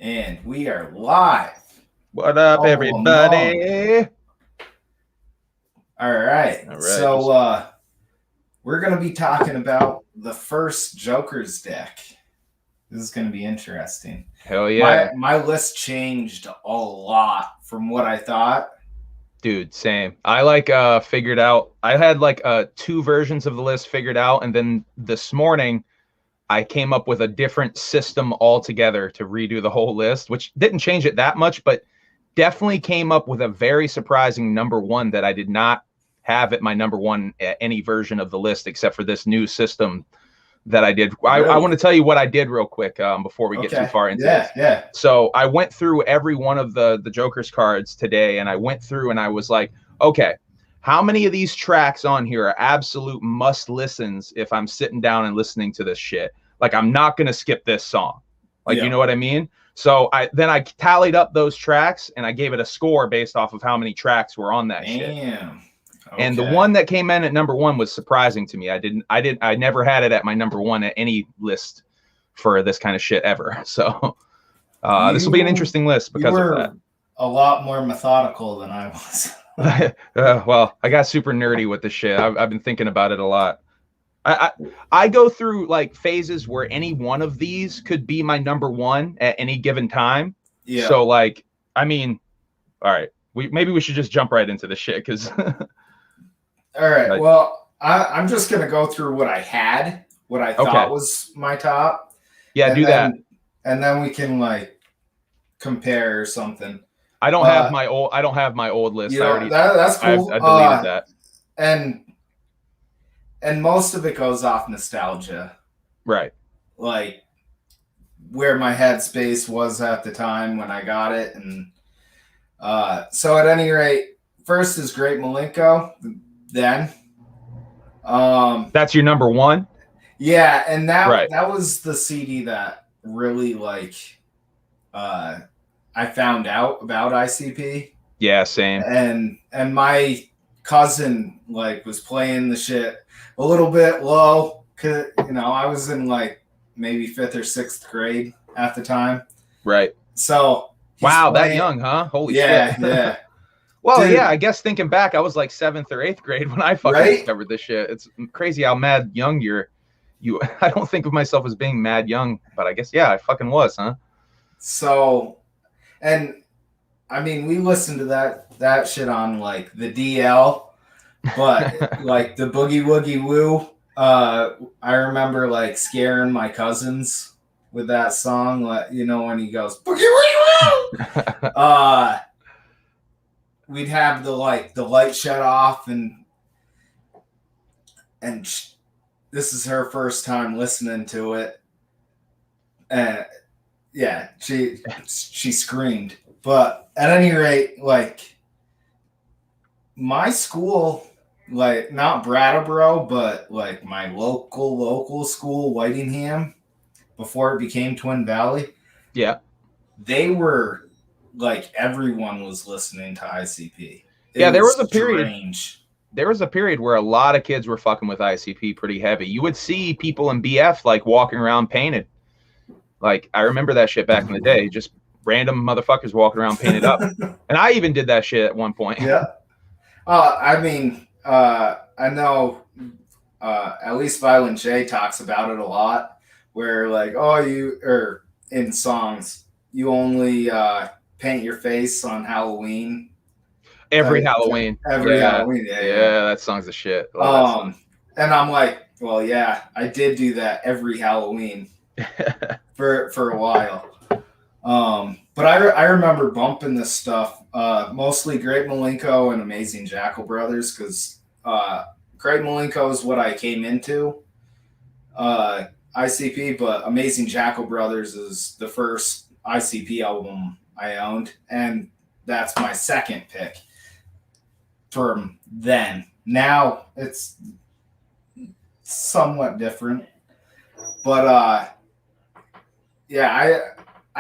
And we are live. What up, All everybody? All right. All right. So we're going to be talking about the first Joker's deck. This is going to be interesting. Hell yeah. My list changed a lot from what I thought. Dude, same. I figured out, I had two versions of the list figured out, and then this morning I came up with a different system altogether to redo the whole list, which didn't change it that much, but definitely came up with a very surprising number one that I did not have at my number one at any version of the list except for this new system that I did. Really? I want to tell you what I did real quick before we get too far into this. Yeah. So I went through every one of the Joker's cards today, and I went through and I was like, okay, how many of these tracks on here are absolute must listens if I'm sitting down and listening to this shit? Like, I'm not going to skip this song. Like, You know what I mean? So I tallied up those tracks and I gave it a score based off of how many tracks were on that shit. Okay. And the one that came in at number one was surprising to me. I never had it at my number one at any list for this kind of shit ever. So this will be an interesting list because of that. A lot more methodical than I was. Well, I got super nerdy with this shit. I've been thinking about it a lot. I go through like phases where any one of these could be my number one at any given time. Yeah. So like, I mean, all right, maybe we should just jump right into the shit because. All right. Well, I'm just gonna go through what I had, what I thought was my top. Yeah, do that, and then we can like compare or something. I don't have my old list. That's cool. I deleted that. And most of it goes off nostalgia. Right. Like where my headspace was at the time when I got it. And so at any rate, first is Great Milenko. Then. That's your number one? Yeah, and that was the CD that really like I found out about ICP. Yeah, same. And my cousin like was playing the shit a little bit low, cause I was in like maybe 5th or 6th grade at the time. Right. So wow, that young, huh? Holy shit. Yeah. Well, dude, yeah, I guess thinking back, I was like 7th or 8th grade when I fucking discovered this shit. It's crazy how mad young you. I don't think of myself as being mad young, but I guess I fucking was, huh? So, and I mean, we listened to that shit on like the DL, but like the Boogie Woogie Woo. I remember like scaring my cousins with that song, like when he goes Boogie Woogie Woo. We'd have the light shut off, and this is her first time listening to it, and yeah, she screamed. But at any rate, like my school, like not Brattleboro, but like my local school, Whitingham, before it became Twin Valley. Yeah, they were like everyone was listening to ICP. There was a period. There was a period where a lot of kids were fucking with ICP pretty heavy. You would see people in BF like walking around painted. Like I remember that shit back in the day. Just random motherfuckers walking around painted up. And I even did that shit at one point. Yeah. I mean, I know at least Violent J talks about it a lot, where like, in songs, you only paint your face on Halloween. Every Halloween. Halloween. Yeah, that song's the shit. And I'm like, well, yeah, I did do that every Halloween for a while. But I remember bumping this stuff, mostly Great Milenko and Amazing Jackal Brothers, because Great Milenko is what I came into ICP, but Amazing Jackal Brothers is the first ICP album I owned, and that's my second pick from then. Now it's somewhat different, but I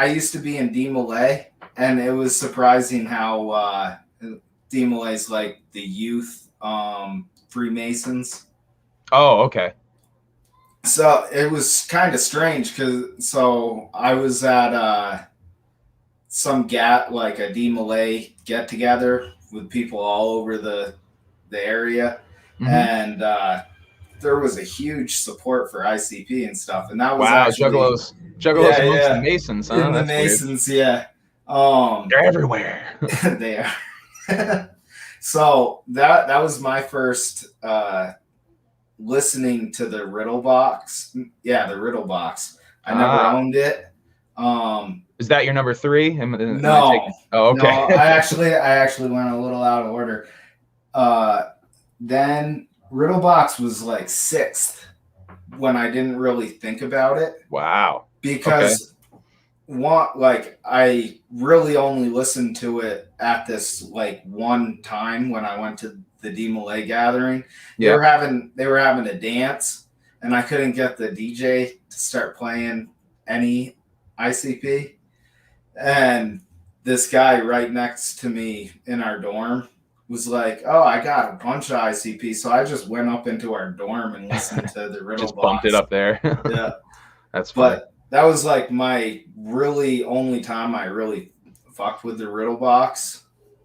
used to be in D Malay, and it was surprising how D Malay's like the youth Freemasons. Oh, okay. So it was kind of strange because I was at like a D Malay get together with people all over the area, and there was a huge support for ICP and stuff, and that was Wow, actually Juggalos amongst the Masons, huh? in the That's Masons, weird. yeah. They're everywhere. They are. So that was my first listening to the Riddle Box. Yeah, the Riddle Box. I never owned it. Is that your number 3? No. Oh, okay. No, I actually went a little out of order. Then Riddle Box was like 6th when I didn't really think about it. Wow. Because I really only listened to it at this like one time when I went to the D Malay gathering. They were having a dance, and I couldn't get the DJ to start playing any ICP. And this guy right next to me in our dorm was like, "Oh, I got a bunch of ICP," so I just went up into our dorm and listened to the Riddle just Box. Bumped it up there. Yeah, that's funny. But that was like my really only time I really fucked with the Riddle Box.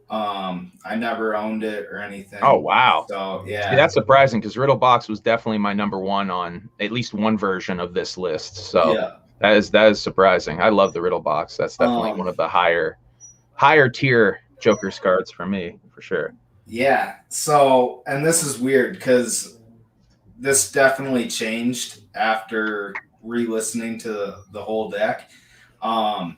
I never owned it or anything. Oh wow! So yeah, see, that's surprising because Riddle Box was definitely my number 1 on at least one version of this list. So yeah. that is surprising. I love the Riddle Box. That's definitely one of the higher tier Joker's cards for me, for sure. Yeah. So, and this is weird because this definitely changed after re-listening to the whole deck. I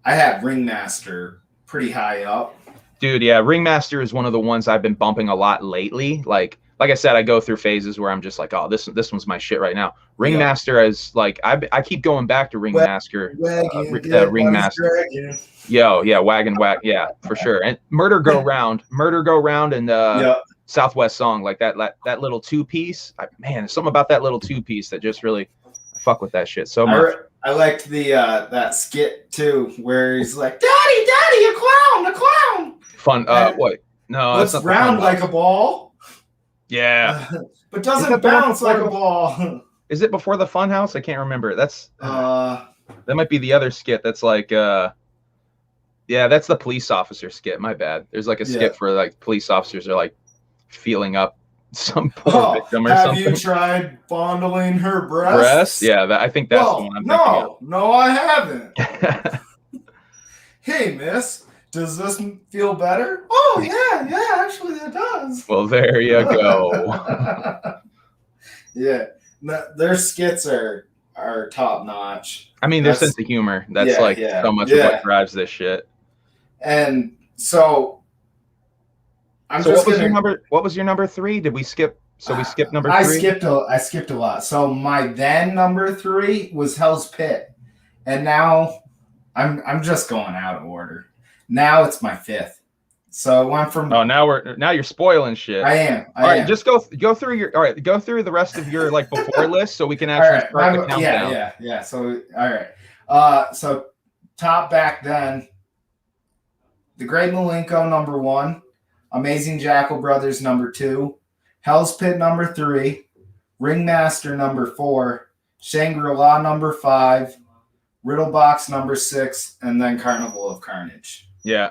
had Ringmaster pretty high up. Dude, yeah, Ringmaster is one of the ones I've been bumping a lot lately. Like I said, I go through phases where I'm just like, oh, this one's my shit right now. Ringmaster is like I keep going back to Ringmaster. Ringmaster. Yeah, wagon, yeah, for sure. And Murder Go Round, and Southwest Song, like that little 2-piece. Man, there's something about that little 2-piece that just really I fuck with that shit so much. I liked the that skit too, where he's like, "Daddy, a clown!" Fun. What? No, it's round like a ball. Yeah, but doesn't bounce like a ball. Is it before the Funhouse? I can't remember. That's that might be the other skit. That's like yeah, that's the police officer skit. My bad. There's like a skit for like police officers are like feeling up some poor victim or something. Have you tried fondling her breasts? Yeah, I think that's the one I'm thinking of. No, I haven't. Hey, miss, does this feel better? Oh, yeah, actually it does. Well, there you go. Yeah, their skits are top notch. I mean, their sense of humor. That's so much of what drives this shit. And so what was your number 3? Did we skip? So we skipped number 3? I skipped a lot. So my then number 3 was Hell's Pit. And now I'm just going out of order. Now it's my 5th. So it went from now you're spoiling shit. I am. All right, just go through go through the rest of your like before list so we can actually start the countdown. Yeah. So all right. So top back then, The Great Malenko number 1. Amazing Jackal Brothers number 2, Hell's Pit number 3, Ringmaster number 4, Shangri-La number 5, Riddle Box number 6, and then Carnival of Carnage. Yeah,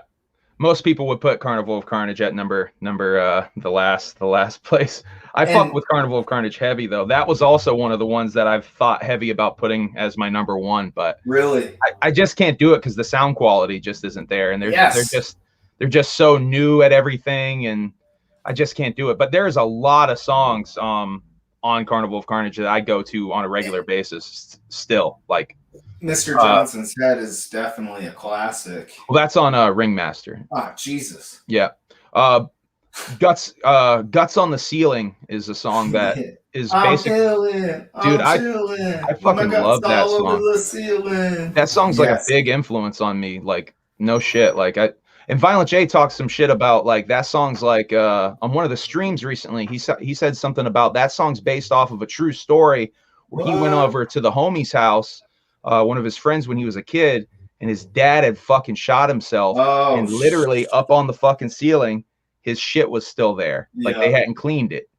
most people would put Carnival of Carnage at number the last place. I fuck with Carnival of Carnage heavy though. That was also one of the ones that I've thought heavy about putting as my number 1, but really, I just can't do it because the sound quality just isn't there, and they're just so new at everything, and I just can't do it. But there's a lot of songs on Carnival of Carnage that I go to on a regular basis still. Like Mr. Johnson's Head is definitely a classic. Well, that's on Ringmaster. Oh, Jesus. Yeah. Guts on the Ceiling is a song that is basically I fucking love that song. That song's like a big influence on me. Like no shit. Like and Violent J talks some shit about like that song's like on one of the streams recently. He said something about that song's based off of a true story where he went over to the homie's house, one of his friends when he was a kid, and his dad had fucking shot himself, and literally up on the fucking ceiling, his shit was still there. Like they hadn't cleaned it.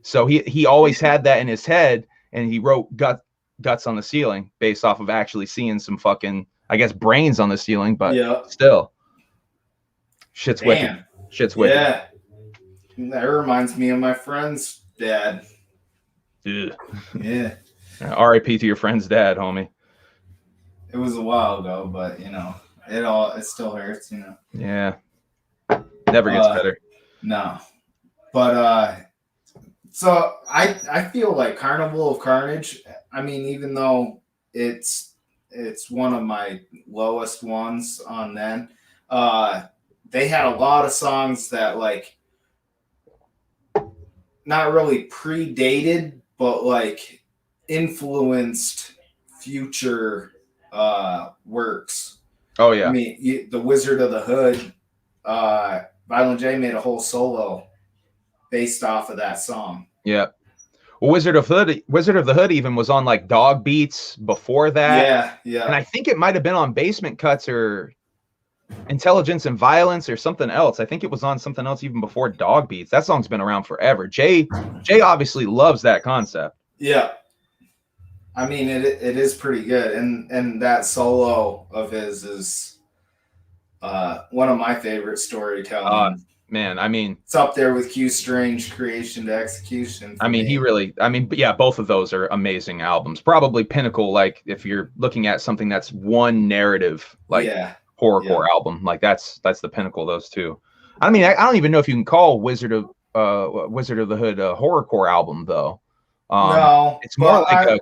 So he always had that in his head, and he wrote Guts on the Ceiling based off of actually seeing some fucking I guess, brains on the ceiling, but Yeah. still, shit's wicked. Damn. Shit's wicked. Yeah. That reminds me of my friend's dad. Ugh. Yeah. R.I.P. to your friend's dad, homie. It was a while ago, but it still hurts, Yeah. Never gets better. No. But so I feel like Carnival of Carnage, I mean, even though it's one of my lowest ones on then, they had a lot of songs that like not really predated, but like influenced future works. Oh yeah. I mean, the Wizard of the Hood, Violent J made a whole solo based off of that song. Yeah. Well, Wizard of the Hood even was on like Dog Beats before that. Yeah, yeah. And I think it might have been on Basement Cuts or Intelligence and Violence or something else. I think it was on something else even before Dog Beats. That song's been around forever. Jay obviously loves that concept. Yeah. I mean, it is pretty good. And that solo of his is one of my favorite storytelling. Man, I mean, it's up there with Q Strange Creation to Execution. I mean, yeah, both of those are amazing albums. Probably pinnacle, like if you're looking at something that's one narrative, like horrorcore album, like that's the pinnacle of those two. I mean, I don't even know if you can call Wizard of the Hood a horrorcore album though. No, it's more like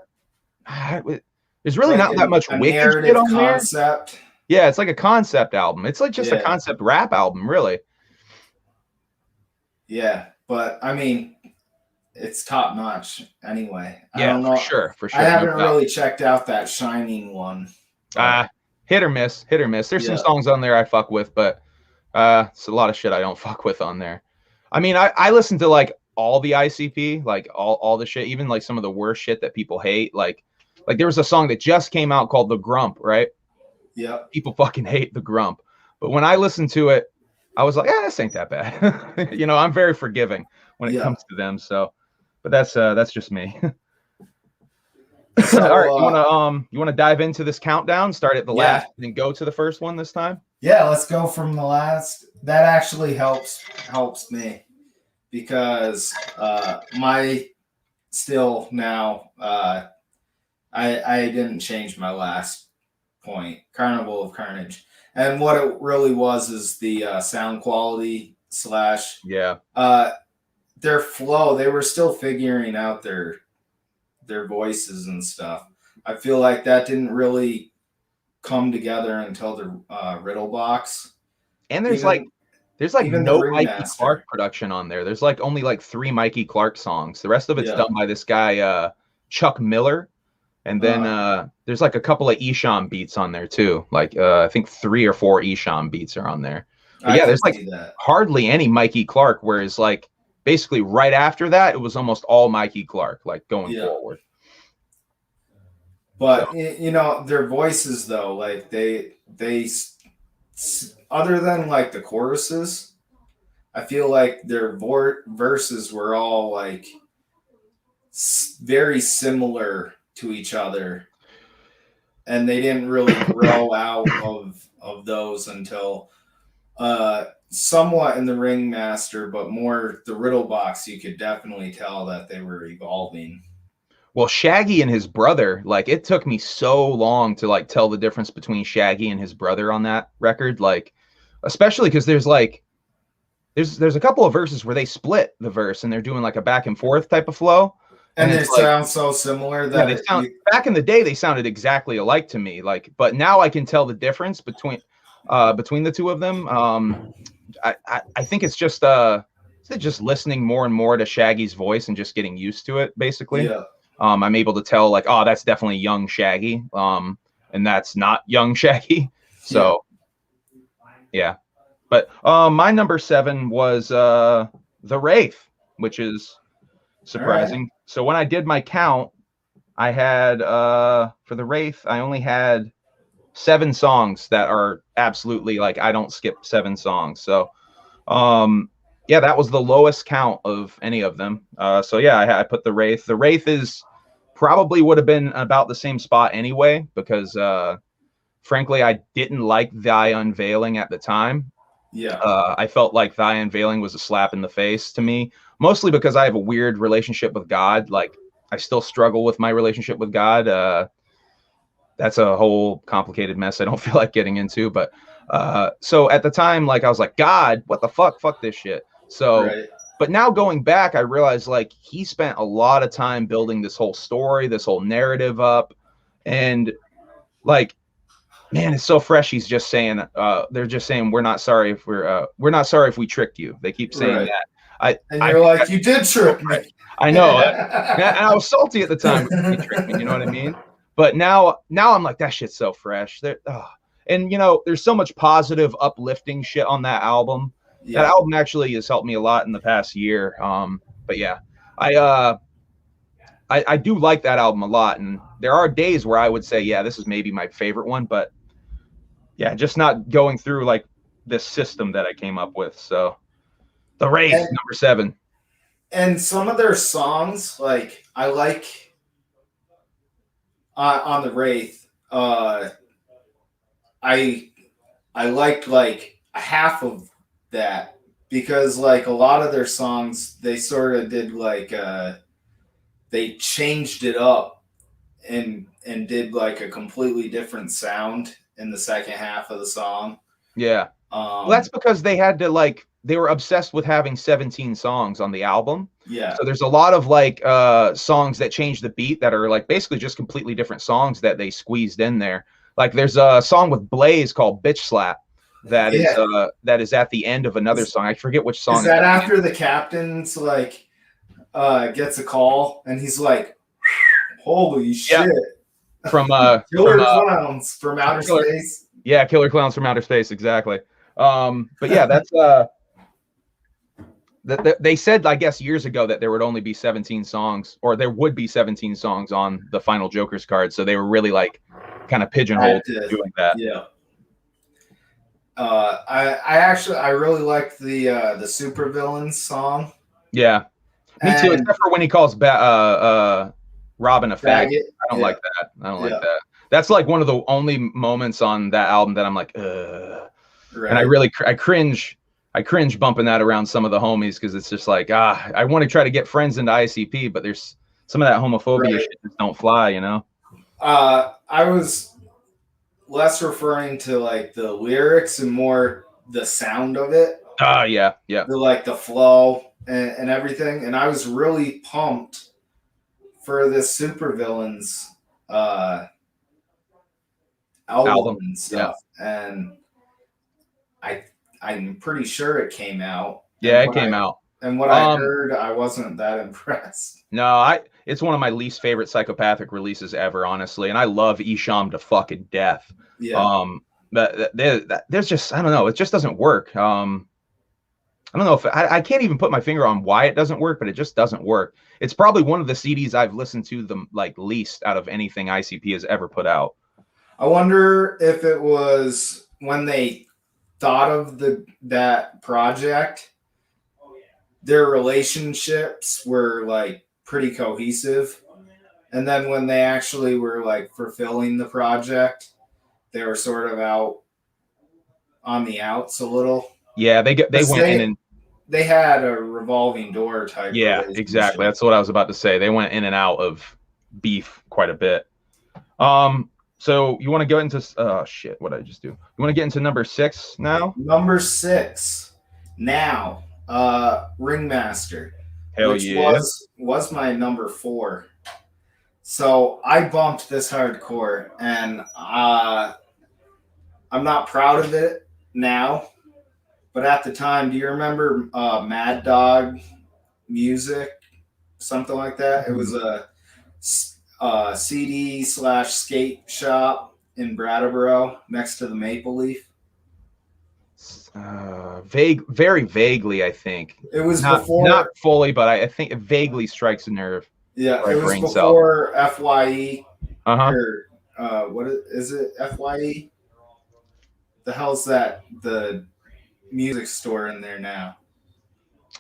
there's really like not that much wicked shit on concept. There. Yeah, it's like a concept album. It's like just a concept rap album, really. Yeah, but I mean, it's top notch anyway. Yeah, I don't know. For sure. I haven't really checked out that Shining one. Hit or miss. There's some songs on there I fuck with, but it's a lot of shit I don't fuck with on there. I mean, I listen to like all the ICP, like all the shit, even like some of the worst shit that people hate. Like there was a song that just came out called The Grump, right? Yeah. People fucking hate The Grump. But when I listened to it, I was like, this ain't that bad. I'm very forgiving when it comes to them. So, but that's just me. So, all right, you wanna dive into this countdown? Start at the last and then go to the first one this time. Yeah, let's go from the last. That actually helps me because my still now I didn't change my last point. Carnival of Carnage. And what it really was is the sound quality / their flow. They were still figuring out their voices and stuff. I feel like that didn't really come together until the Riddle Box. And there's like no Mikey Clark production on there. There's like only like 3 Mikey Clark songs. The rest of it's done by this guy Chuck Miller. And then there's like a couple of Esham beats on there too. Like I think 3 or 4 Esham beats are on there. But yeah, there's like hardly any Mikey Clark. Whereas like basically right after that, it was almost all Mikey Clark, like going forward. But their voices though, like they other than like the choruses, I feel like their verses were all like very similar to each other, and they didn't really grow out of those until somewhat in the Ringmaster, but more the Riddle Box. You could definitely tell that they were evolving. Well, Shaggy and his brother, like it took me so long to like tell the difference between Shaggy and his brother on that record, like especially because there's a couple of verses where they split the verse and they're doing like a back and forth type of flow. And they sound so similar that back in the day they sounded exactly alike to me. Like, but now I can tell the difference between the two of them. I think it's just listening more and more to Shaggy's voice and just getting used to it. Basically, I'm able to tell like, oh, that's definitely young Shaggy, and that's not young Shaggy. So, yeah. But my number 7 was The Wraith, which is surprising. Right. So when I did my count, I had for The Wraith, I only had 7 songs that are absolutely like I don't skip 7 songs. So that was the lowest count of any of them. So I put The Wraith. The Wraith is probably would have been about the same spot anyway, because frankly, I didn't like Thy Unveiling at the time. Yeah. I felt like Thy Unveiling was a slap in the face to me, mostly because I have a weird relationship with God. Like, I still struggle with my relationship with God. That's a whole complicated mess I don't feel like getting into. But so at the time, like, I was like, God, what the fuck? Fuck this shit. So, Right. but now going back, I realized like he spent a lot of time building this whole story, this whole narrative up. And like, man, it's so fresh. He's just saying, they're just saying, we're not sorry if we're not sorry if we tricked you. They keep saying Right. that. And you're like, you did trick me. I know. And I was salty at the time. He tricked me, you know what I mean? But now I'm like, that shit's so fresh. And you know, there's so much positive, uplifting shit on that album. Yeah. That album actually has helped me a lot in the past year. But yeah, I do like that album a lot. And there are days where I would say, yeah, this is maybe my favorite one. But yeah, just not going through like this system that I came up with. So The Wraith, number 7. And some of their songs, like I like on The Wraith, I liked like half of that because like a lot of their songs they sort of did like they changed it up and did like a completely different sound in the second half of the song. Yeah. Well, that's because they had to like they were obsessed with having 17 songs on the album. Yeah. So there's a lot of like songs that change the beat that are like basically just completely different songs that they squeezed in there. Like there's a song with Blaze called Bitch Slap that is at the end of another song. I forget which song. Is that after the captain's like gets a call and he's like, holy shit. From Killer Clowns from Outer Space. Yeah, Killer Clowns from Outer Space, exactly. But yeah, that's they said, I guess, years ago that there would only be 17 songs, or there would be 17 songs on the final Joker's card. So they were really like kind of pigeonholed doing that. Yeah. I really liked the Supervillains song. Yeah, me too. Except for when he calls Robin a faggot. I don't like that. I don't like that. That's like one of the only moments on that album that I'm like, ugh. Right. And I cringe bumping that around some of the homies because it's just like, I want to try to get friends into ICP, but there's some of that homophobia shit that don't fly, you know? I was less referring to like the lyrics and more the sound of it. Yeah. The flow and everything. And I was really pumped for this Supervillains album and stuff. Yeah. And I'm pretty sure it came out. Yeah, it came out. And what I heard, I wasn't that impressed. No, it's one of my least favorite psychopathic releases ever, honestly. And I love Isham to fucking death. Yeah. But there's just, I don't know, it just doesn't work. I don't know if I can't even put my finger on why it doesn't work, but it just doesn't work. It's probably one of the CDs I've listened to the like least out of anything ICP has ever put out. I wonder if it was when they thought of that project, their relationships were like pretty cohesive, and then when they actually were like fulfilling the project, they were sort of out on the outs a little. Yeah, they went in and they had a revolving door type. Yeah, exactly. That's what I was about to say. They went in and out of beef quite a bit. So you want to go into shit? What did I just do? You want to get into number 6 now? Number 6 now. Ringmaster. Hell which yeah. was my number 4. So I bumped this hardcore, and I'm not proud of it now. But at the time, do you remember Mad Dog Music? Something like that. It was a CD/skate shop in Brattleboro next to the Maple Leaf. Very vaguely, I think. It was not fully, but I think it vaguely strikes a nerve. Yeah, it was before FYE. Or, what is it? FYE? The hell's that? The music store in there now.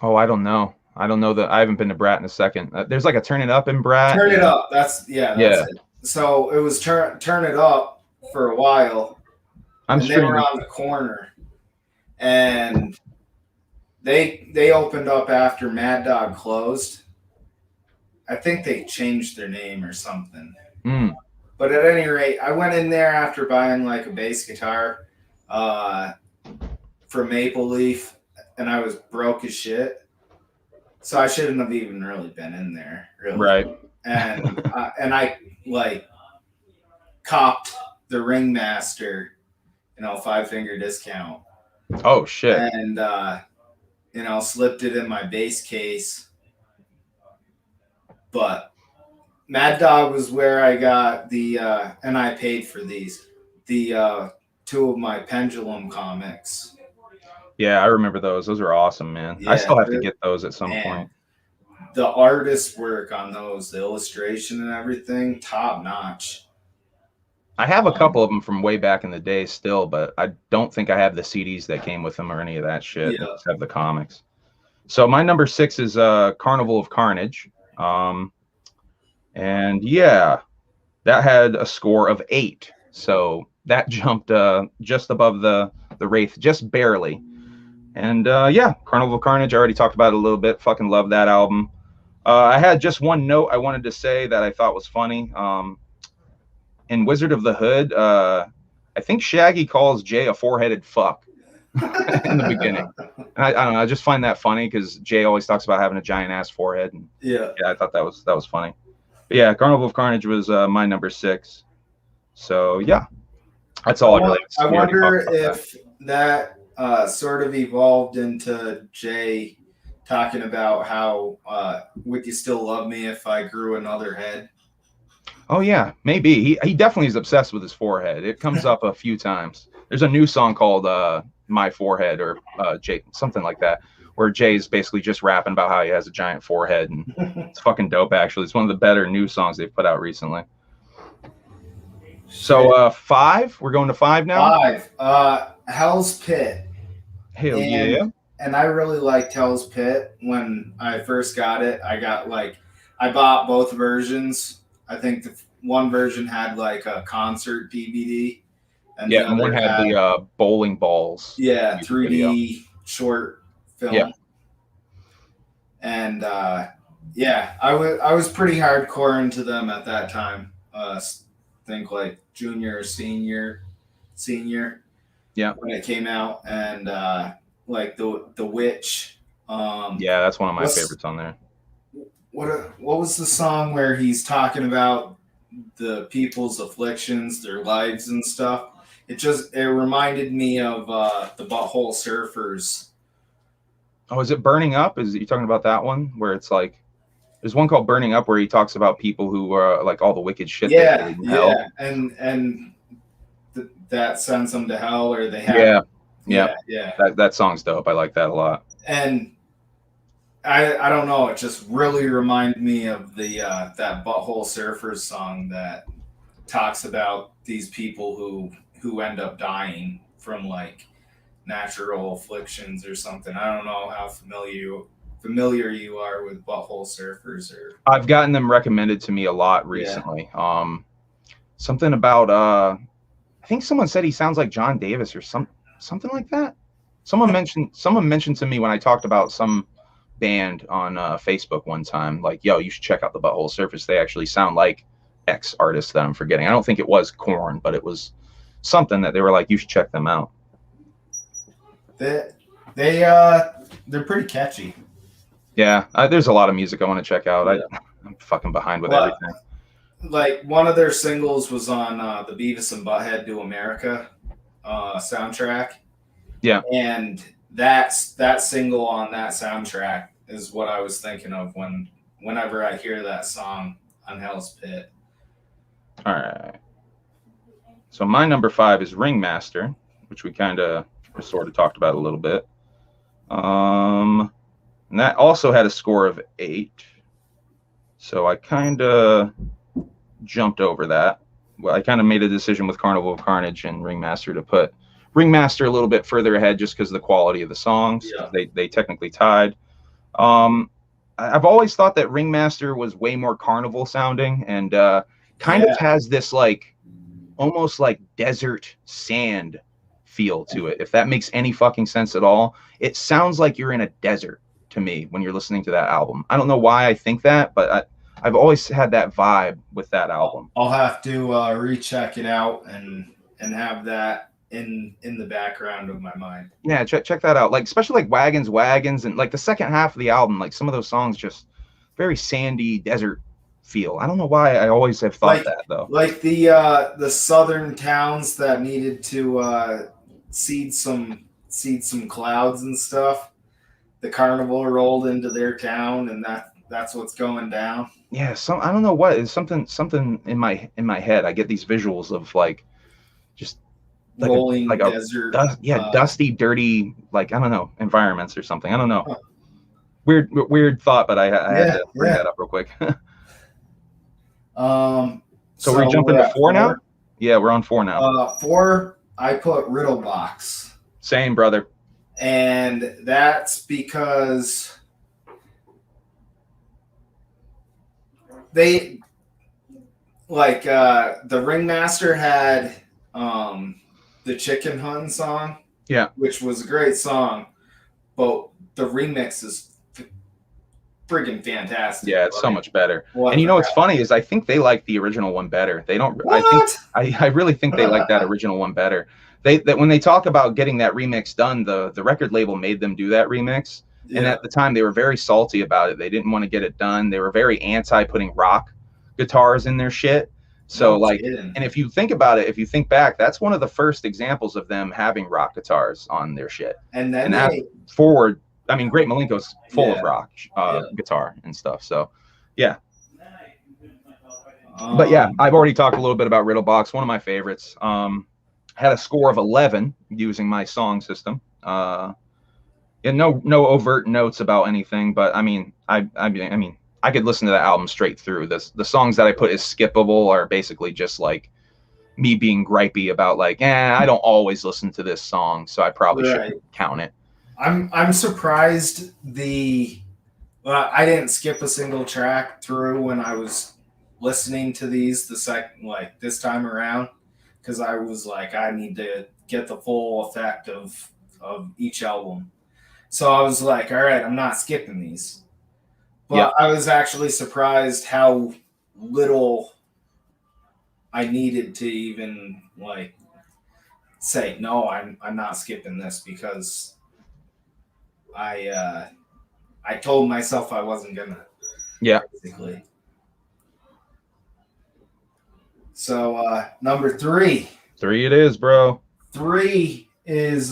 Oh, I don't know. I don't know that. I haven't been to Brat in a second. There's like a Turn It Up in Brat. Turn It Up. That's it. So it was turn It Up for a while, I'm and they were streaming. on the corner, and they opened up after Mad Dog closed. I think they changed their name or something. Mm. But at any rate, I went in there after buying like a bass guitar uh, from Maple Leaf, and I was broke as shit. So I shouldn't have even really been in there, really. Right. And I like copped the Ringmaster, 5-finger discount, Oh shit. and slipped it in my bass case. But Mad Dog was where I got and I paid for the two of my Pendulum comics. Yeah, I remember those. Those are awesome, man. I Yeah, still have to get those at some man, point. the artist work on those, the illustration and everything, top notch. I have a couple of them from way back in the day still, but I don't think I have the CDs that came with them or any of that shit. I Yeah. just have the comics. So my number 6 is Carnival of Carnage. And yeah, that had a score of 8. So that jumped just above the Wraith, just barely. And yeah, Carnival of Carnage, I already talked about it a little bit. Fucking love that album. I had just one note I wanted to say that I thought was funny. In Wizard of the Hood, I think Shaggy calls Jay a four-headed fuck in the beginning. And I don't know, I just find that funny because Jay always talks about having a giant ass forehead. And Yeah. I thought that was funny. But yeah, Carnival of Carnage was my number 6. So yeah, that's all I really. I wonder if that sort of evolved into Jay talking about how would you still love me if I grew another head? Oh yeah, maybe he definitely is obsessed with his forehead. It comes up a few times. There's a new song called "My Forehead" or Jay, something like that, where Jay's basically just rapping about how he has a giant forehead, and it's fucking dope. Actually, it's one of the better new songs they've put out recently. So 5, we're going to 5 now. 5, Hell's Pit. Hell yeah! And I really liked Hell's Pit when I first got it. I bought both versions. I think the one version had like a concert DVD, and yeah, and one had the bowling balls. Yeah, 3D video. Short film. Yeah. And yeah, I was pretty hardcore into them at that time. Think like junior or senior. Yeah. When it came out, and like the Witch. Yeah, that's one of my favorites on there. What was the song where he's talking about the people's afflictions, their lives and stuff? It reminded me of the Butthole Surfers. Oh, is it Burning Up? Is you talking about that one where it's like there's one called Burning Up where he talks about people who are like all the wicked shit. Yeah, yeah, and that sends them to hell, or they have. Yeah. That song's dope. I like that a lot. And I don't know. It just really reminded me of the that Butthole Surfers song that talks about these people who end up dying from like natural afflictions or something. I don't know how familiar you are with Butthole Surfers. Or I've gotten them recommended to me a lot recently. Yeah. Something about I think someone said he sounds like John Davis or something like that. Someone mentioned to me when I talked about some band on Facebook one time, like, yo, you should check out the Butthole Surfers. They actually sound like X artist that I'm forgetting. I don't think it was Korn, but it was something that they were like, you should check them out. They're pretty catchy. Yeah, there's a lot of music I want to check out. Yeah. I'm fucking behind with everything. Like one of their singles was on the Beavis and Butthead Do America soundtrack. Yeah, and that single on that soundtrack is what I was thinking of whenever I hear that song on Hell's Pit. All right. So my number 5 is Ringmaster, which we kind of sort of talked about a little bit. And that also had a score of 8. So I kind of jumped over that. Well, I kind of made a decision with Carnival of Carnage and Ringmaster to put Ringmaster a little bit further ahead just because of the quality of the songs. Yeah. They technically tied. I've always thought that Ringmaster was way more carnival sounding and kind of has this like almost like desert sand feel to it. If that makes any fucking sense at all, it sounds like you're in a desert to me when you're listening to that album. I don't know why I think that, but I've always had that vibe with that album. I'll have to recheck it out and have that in the background of my mind. Yeah, check that out. Like especially like Wagons, and like the second half of the album, like some of those songs just very sandy desert feel. I don't know why I always have thought that though. Like the southern towns that needed to seed some clouds and stuff. The carnival rolled into their town, and that's what's going down. Yeah, I don't know what is something in my head. I get these visuals of like just like rolling like desert, dusty, dirty, like I don't know, environments or something. I don't know. Huh. Weird thought, but I had to bring that up real quick. So we're jumping to 4 now? Yeah, we're on 4 now. 4, I put Riddle Box. Same, brother. And that's because they like the Ringmaster had the Chicken Hun song, which was a great song, but the remix is friggin' fantastic. Yeah, it's so much better. And you know what's funny is I think they like the original one better. They don't. What? I really think they like that original one better. That when they talk about getting that remix done, the record label made them do that remix, and at the time they were very salty about it. They didn't want to get it done. They were very anti putting rock guitars in their shit. So and if you think about it, if you think back, that's one of the first examples of them having rock guitars on their shit. And then forward, I mean, Great Milenko's full of rock guitar and stuff. So, yeah. But yeah, I've already talked a little bit about Riddle Box, one of my favorites. Had a score of 11 using my song system. And no overt notes about anything, but I mean, I could listen to that album straight through. The songs that I put as skippable are basically just like me being gripey about like, I don't always listen to this song, so I probably shouldn't count it. I'm surprised I didn't skip a single track through when I was listening to these this time around, because I was like, I need to get the full effect of each album. So I was like, all right, I'm not skipping these. But I was actually surprised how little I needed to even say, no, I'm not skipping this, because I told myself I wasn't gonna. Yeah. Basically. So number 3. 3 it is, bro. 3 is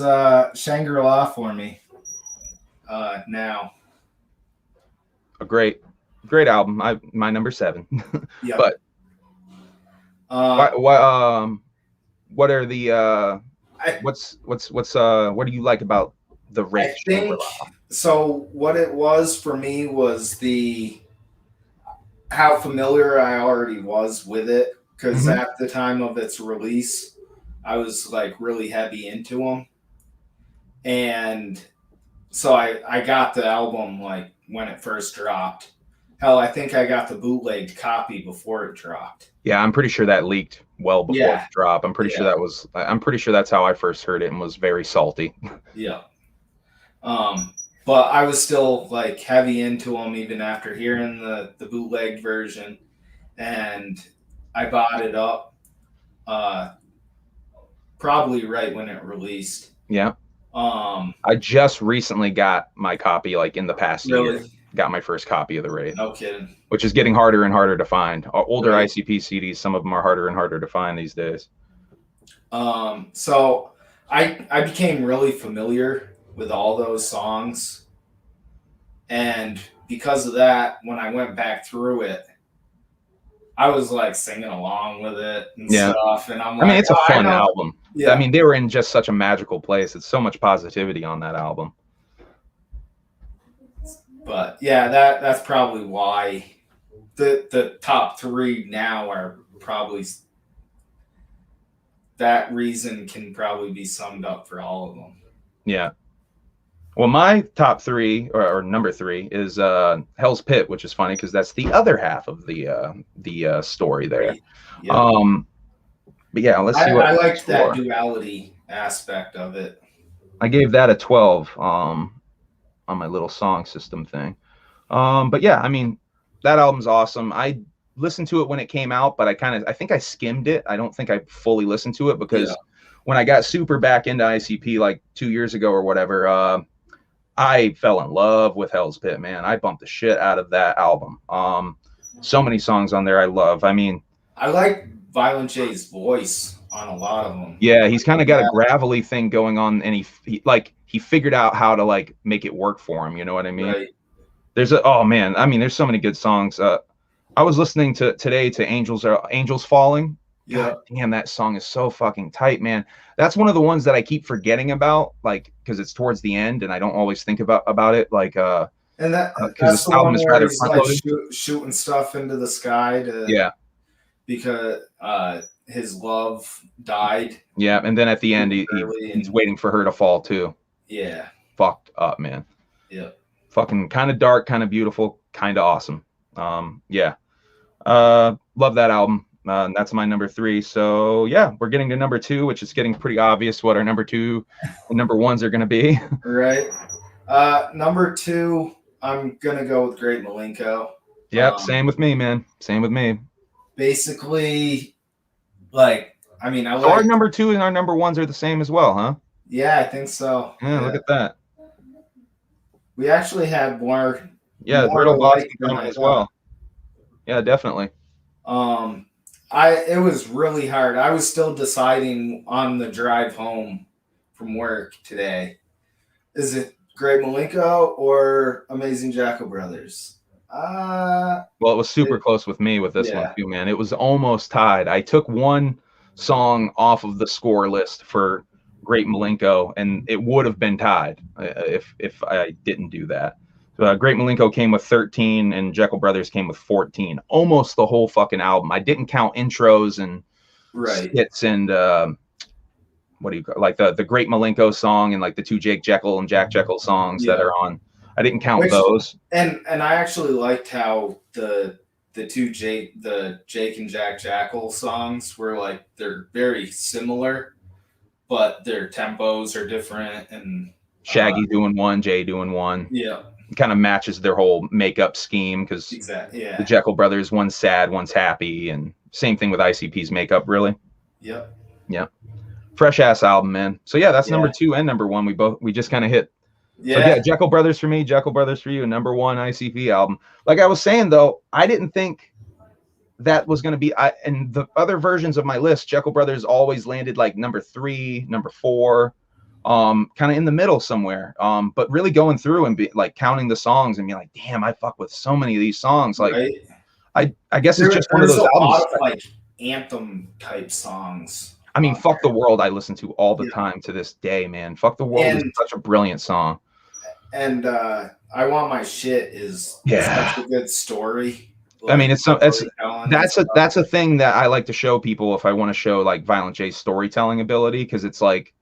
Shangri-La for me. Now. A great album. My number 7. Yeah. But what are the what do you like about the rich? I think so. What it was for me was how familiar I already was with it, because at the time of its release, I was like really heavy into them, and so I got the album like when it first dropped. Hell, I think I got the bootlegged copy before it dropped. Yeah, I'm pretty sure that leaked well before it dropped. I'm pretty sure that's how I first heard it and was very salty. Yeah. But I was still like heavy into them even after hearing the bootleg version, and I bought it up probably right when it released. Yeah. I just recently got my copy, like in the past year. Got my first copy of the Wraith. No kidding. Which is getting harder and harder to find. Older ICP CDs, some of them are harder and harder to find these days. So I became really familiar with all those songs, and because of that, when I went back through it, I was like singing along with it and stuff. And I'm like, I mean, it's a fun album. Yeah. I mean, they were in just such a magical place. It's so much positivity on that album. But yeah, that's probably why the top 3 now are probably, that reason can probably be summed up for all of them. Yeah. Well, my top 3 or number 3 is Hell's Pit, which is funny because that's the other half of the story there. Yeah. But yeah, let's see. I liked that duality aspect of it. I gave that a 12 on my little song system thing. But yeah, I mean, that album's awesome. I listened to it when it came out, but I think I skimmed it. I don't think I fully listened to it because when I got super back into ICP like 2 years ago or whatever, I fell in love with Hell's Pit, man. I bumped the shit out of that album. So many songs on there I love. I mean, I like Violent J's voice on a lot of them. yeah, he's kind of got a gravelly thing going on, and he figured out how to like make it work for him. You know what I mean? Right. Oh man, I mean, there's so many good songs. I was listening today to Angels Falling. God damn, that song is so fucking tight, man. That's one of the ones that I keep forgetting about, like, because it's towards the end and I don't always think about it, like, and because that's this the album one is where rather he's like front-loaded. shooting stuff into the sky to because his love died. Yeah, and then at the end he's waiting for her to fall too. Yeah. Fucked up, man. Yeah. Fucking kind of dark, kind of beautiful, kind of awesome. Yeah. Love that album. That's my number 3. So yeah, we're getting to number 2, which is getting pretty obvious what our number 2 and number 1s are going to be. Right. Number 2, I'm going to go with Great Milenko. Yep. Same with me, man. Same with me. Basically, like, I mean, so our number 2 and our number 1s are the same as well, huh? Yeah, I think so. Yeah. Look at that. We actually had more. Yeah, Brittle Boston as well. Yeah, definitely. It was really hard. I was still deciding on the drive home from work today. Is it Great Milenko or Amazing Jackal Brothers? Well, it was super close with me with this one too, man. It was almost tied. I took one song off of the score list for Great Milenko, and it would have been tied if I didn't do that. So, Great Milenko came with 13, and Jackal Brothers came with 14. Almost the whole fucking album. I didn't count intros and skits and what do you call, like the Great Milenko song and like the 2 Jake Jekyll and Jack Jekyll songs that are on. I didn't count those. And I actually liked how the 2 Jake and Jack Jekyll songs were like, they're very similar, but their tempos are different. And Shaggy doing one, Jay doing one. Yeah. It kind of matches their whole makeup scheme because the Jekyll Brothers, one's sad, one's happy, and same thing with ICP's makeup, really. Yep. Yeah. Fresh ass album, man. So yeah, that's number 2 and number 1. We just kind of hit. Yeah. So yeah, Jackal Brothers for me, Jackal Brothers for you, and number 1 ICP album. Like I was saying though, I didn't think that was going to be. And the other versions of my list, Jackal Brothers always landed like number 3, number 4, kind of in the middle somewhere. But really going through and like counting the songs and being like, damn, I fuck with so many of these songs. Like, I guess it's just one of those albums. Lot of like anthem type songs. I mean, Fuck the World I listen to all the time to this day, man. Fuck the World is such a brilliant song. And I Want My Shit is such a good story. Like, I mean, that's a thing that I like to show people if I want to show like Violent J's storytelling ability, because it's like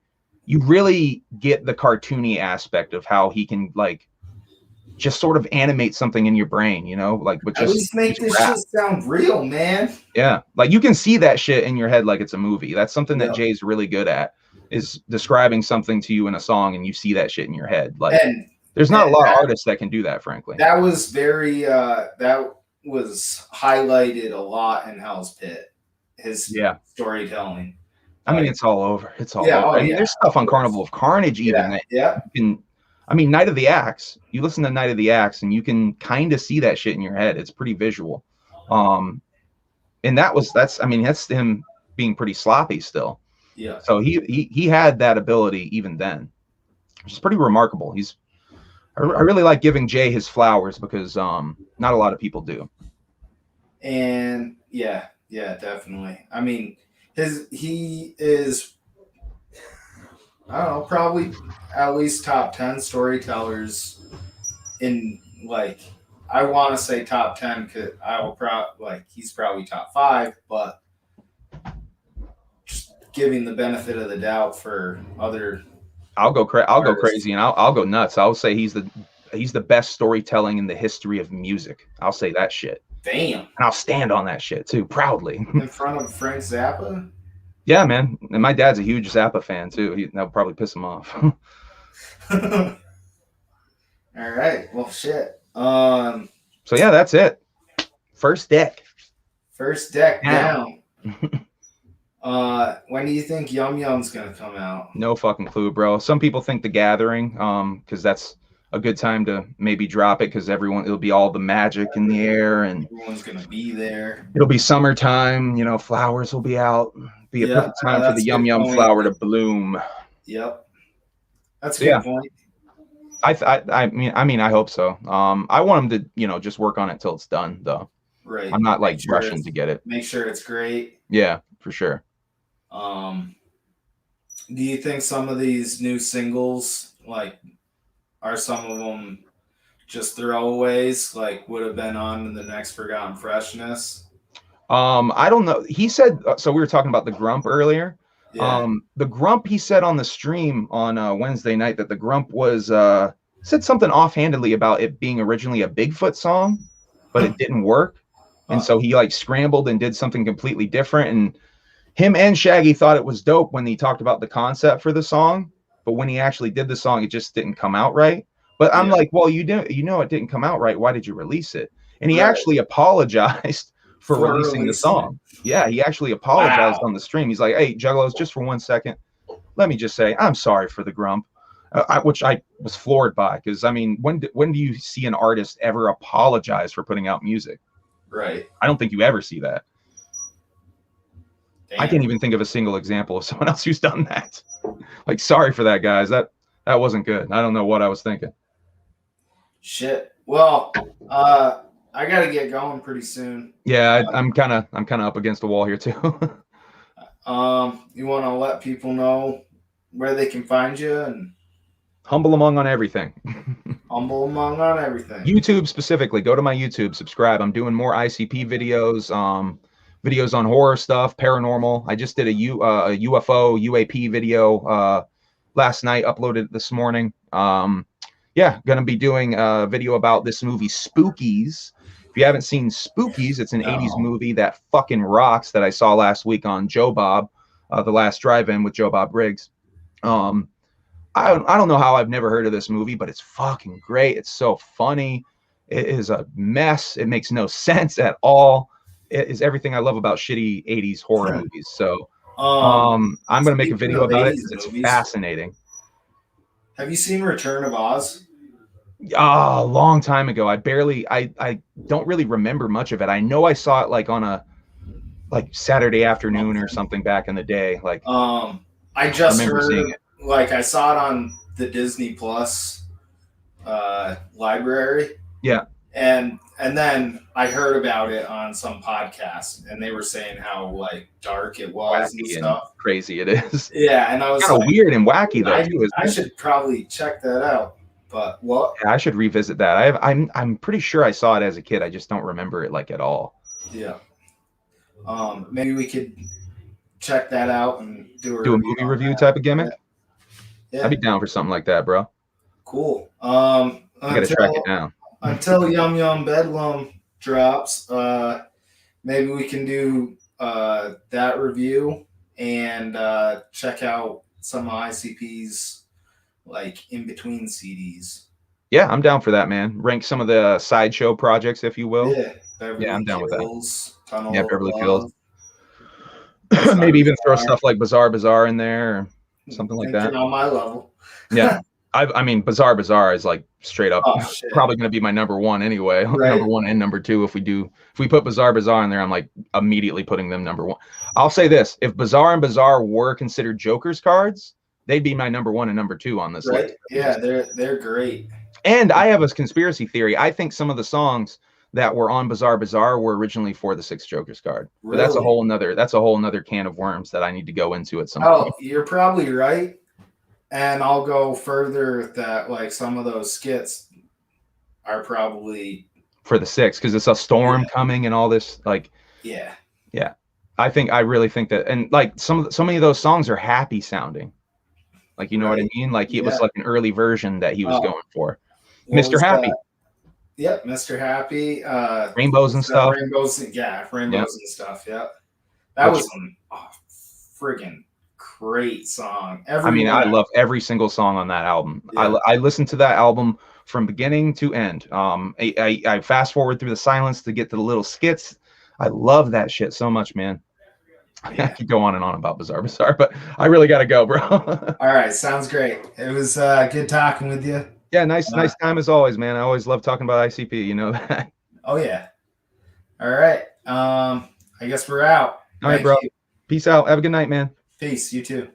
you really get the cartoony aspect of how he can like just sort of animate something in your brain, you know, like but just make this shit sound real, man. Yeah, like you can see that shit in your head like it's a movie. That's something that Jay's really good at, is describing something to you in a song and you see that shit in your head. Like there's not a lot of artists that can do that, frankly. That was very that was highlighted a lot in Hell's Pit. His storytelling. I mean, it's all over. It's all over. I mean, there's stuff on Carnival of Carnage even that you can. I mean, Night of the Axe. You listen to Night of the Axe, and you can kind of see that shit in your head. It's pretty visual. And that's him being pretty sloppy still. Yeah. So he had that ability even then, which is pretty remarkable. I really like giving Jay his flowers because not a lot of people do. And yeah, definitely. I mean, he is, I don't know, probably at least top 10 storytellers in, like, I want to say top 10 because he's probably top 5, but just giving the benefit of the doubt for other. I'll go crazy and I'll go nuts. I'll say he's the best storytelling in the history of music. I'll say that shit. Damn. And I'll stand on that shit too, proudly. In front of Frank Zappa? Yeah, man. And my dad's a huge Zappa fan too. That'll probably piss him off. All right. Well, shit. So yeah, that's it. First deck. First deck Down. down. When do you think Yum Yum's gonna come out? No fucking clue, bro. Some people think The Gathering, because that's a good time to maybe drop it because it'll be all the magic in the air and Everyone's gonna be there. it'll be summertime. Flowers will be out. Be a Yeah, perfect time for the that's a Yum good Yum point. flower to bloom. Yep, that's a So, good yeah, point. I hope so. I want them to, just work on it till it's done, though. Right. I'm not like rushing to get it. Make sure it's great. Yeah, for sure. Do you think some of these new singles, like, are some of them just throwaways, like would have been on the next Forgotten Freshness? I don't know. He said so. We were talking about the Grump earlier. Yeah. The Grump, he said on the stream on Wednesday night that the Grump was said something offhandedly about it being originally a Bigfoot song, but it didn't work, and so he like scrambled and did something completely different. And him and Shaggy thought it was dope when he talked about the concept for the song, but when he actually did the song, it just didn't come out right. But I'm like, well, it didn't come out right. Why did you release it? And he actually apologized for releasing the song. Yeah, he actually apologized on the stream. He's like, hey, Juggalos, just for 1 second, let me just say I'm sorry for the Grump, which I was floored by, because I mean, when do you see an artist ever apologize for putting out music? Right. I don't think you ever see that. Damn. I can't even think of a single example of someone else who's done that. Like, sorry for that, guys. That wasn't good. I don't know what I was thinking. Shit. Well, I gotta get going pretty soon. Yeah, I'm kind of up against the wall here too. You want to let people know where they can find you and Humble Among on everything. Humble Among on everything. YouTube specifically. Go to my YouTube. Subscribe. I'm doing more ICP videos. Videos on horror stuff, paranormal. I just did a UFO UAP video last night. Uploaded it this morning. Gonna be doing a video about this movie Spookies. If you haven't seen Spookies, it's an 80s movie that fucking rocks that I saw last week on Joe Bob, The Last Drive-In with Joe Bob Briggs. I don't know how I've never heard of this movie, but it's fucking great. It's so funny. It is a mess. It makes no sense at all. It is everything I love about shitty 80s horror movies. So I'm going to make a video about it because it's fascinating. Have you seen Return of Oz? A long time ago. I don't really remember much of it. I know I saw it like on a Saturday afternoon or something back in the day. Like I just remember seeing it. Like I saw it on the Disney Plus library. Yeah. And then I heard about it on some podcast, and they were saying how like dark it was and stuff. And crazy it is. Yeah, and I was kind of weird and wacky though too. I should probably check that out. But what? Yeah, I should revisit that. I'm pretty sure I saw it as a kid. I just don't remember it like at all. Yeah. Maybe we could check that out and do a movie review type of gimmick. Yeah. I'd be down for something like that, bro. Cool. I gotta track it down. Until Yum Yum Bedlam drops, maybe we can do that review and check out some of ICP's like in between CDs. Yeah, I'm down for that, man. Rank some of the sideshow projects, if you will. Yeah, I'm down with that. Tunnel Beverly Hills. Maybe even throw stuff like Bizarre Bazaar in there or something like that. On my level. Yeah. I mean, Bizarre Bazaar is like straight up probably going to be my number one anyway. Right. Number one and number two. If we put Bizarre Bazaar in there, I'm like immediately putting them number one. I'll say this: if Bizarre and Bazaar were considered Joker's cards, they'd be my number one and number two on this list. Yeah, they're great. And I have a conspiracy theory. I think some of the songs that were on Bizarre Bazaar were originally for the 6th Joker's card. Really? But that's a whole nother can of worms that I need to go into at some point. You're probably right. And I'll go further that like some of those skits are probably for the 6th because it's a storm coming and all this. Like, yeah. I really think that, and like so many of those songs are happy sounding. Like, you know what I mean? Like it was like an early version that he was going for. Mr. Happy. Yep, Mr. Happy. Rainbows and stuff. Rainbows and stuff. Yeah, that was friggin' great song. I mean, I Everyone, love every single song on that album. yeah, I listened to that album from beginning to end. I fast forward through the silence to get to the little skits. I love that shit so much, man. I yeah. could go on and on about Bizarre, but I really got to go, bro. All right, sounds great. It was good talking with you. Yeah, nice Uh, time as always, man. I always love talking about ICP. You know that. oh yeah. All right. I guess we're out. All right, Thank bro. you. Peace out. Have a good night, man. Peace. You too.